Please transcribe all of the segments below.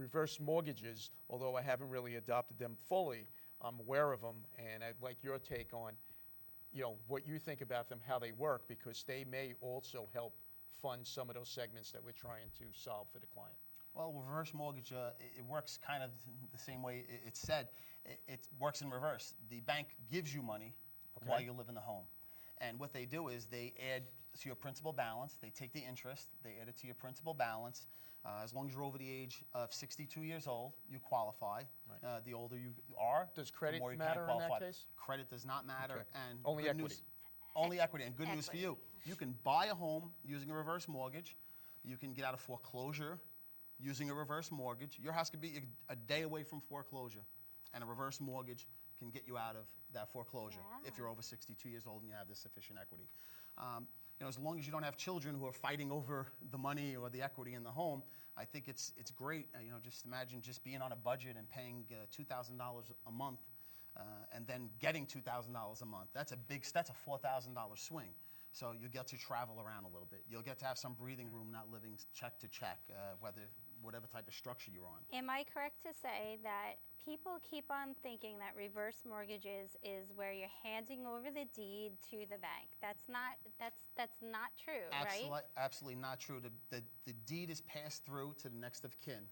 reverse mortgages, although I haven't really adopted them fully, I'm aware of them, and I'd like your take on, what you think about them, how they work, because they may also help fund some of those segments that we're trying to solve for the client. Well, reverse mortgage, it works kind of the same way it's said. It works in reverse. The bank gives you money while you live in the home. And what they do is they add to your principal balance. They take the interest. They add it to your principal balance. As long as you're over the age of 62 years old, you qualify. Right. The older you are, does credit the more you matter can't qualify. In that case? Credit does not matter. Okay. And only equity. Only equity. And good news for you. You can buy a home using a reverse mortgage. You can get out of foreclosure using a reverse mortgage. Your house could be a day away from foreclosure, and a reverse mortgage can get you out of that foreclosure if you're over 62 years old and you have the sufficient equity. As long as you don't have children who are fighting over the money or the equity in the home, I think it's great. Just imagine just being on a budget and paying $2,000 a month, and then getting $2,000 a month. That's a $4,000 swing. So you get to travel around a little bit. You'll get to have some breathing room, not living check to check, whatever type of structure you're on. Am I correct to say that people keep on thinking that reverse mortgages is where you're handing over the deed to the bank? That's not true, right? Absolutely not true. The deed is passed through to the next of kin.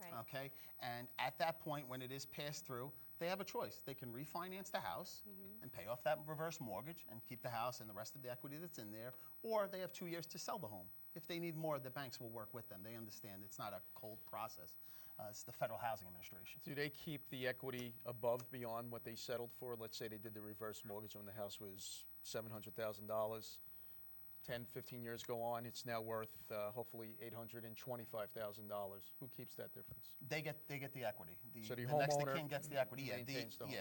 Right. Okay? And at that point, when it is passed through, they have a choice. They can refinance the house and pay off that reverse mortgage and keep the house and the rest of the equity that's in there, or they have 2 years to sell the home. If they need more, the banks will work with them. They understand it's not a cold process. It's the Federal Housing Administration. Do they keep the equity above, beyond what they settled for? Let's say they did the reverse mortgage when the house was $700,000. 10, 15 years go on, it's now worth hopefully $825,000. Who keeps that difference? They get the equity. So the next of homeowner kin gets the equity.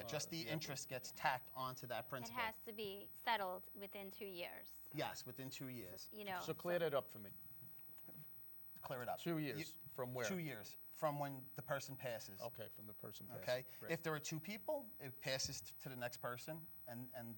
Just the interest gets tacked onto that principal. It has to be settled within 2 years. Yes, within 2 years. So clear that up for me. Clear it up. 2 years from where? 2 years from when the person passes. Okay, from the person passing. Okay. Great. If there are two people, it passes to the next person, and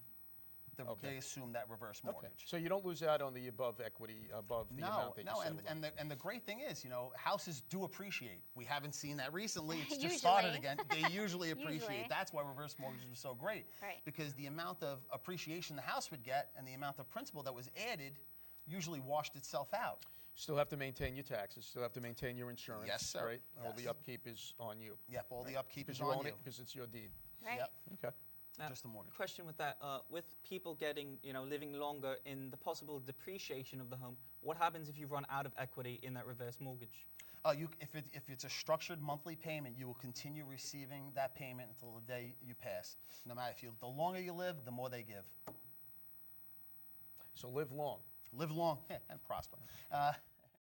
they assume that reverse mortgage. Okay. So you don't lose out on the above equity, above the amount that you settled. And the great thing is, houses do appreciate. We haven't seen that recently. It's just started again. They usually appreciate. That's why reverse mortgages were so great. Right. Because the amount of appreciation the house would get and the amount of principal that was added usually washed itself out. Still have to maintain your taxes. Still have to maintain your insurance. Yes, sir. Right? Yes. All the upkeep is on you. Yep, all the upkeep is you on own you. it because it's your deed. Right. Yep. Okay. Just a mortgage. Question with that, with people getting, living longer in the possible depreciation of the home, what happens if you run out of equity in that reverse mortgage? If it's a structured monthly payment, you will continue receiving that payment until the day you pass. No matter the longer you live, the more they give. So live long. Live long and prosper.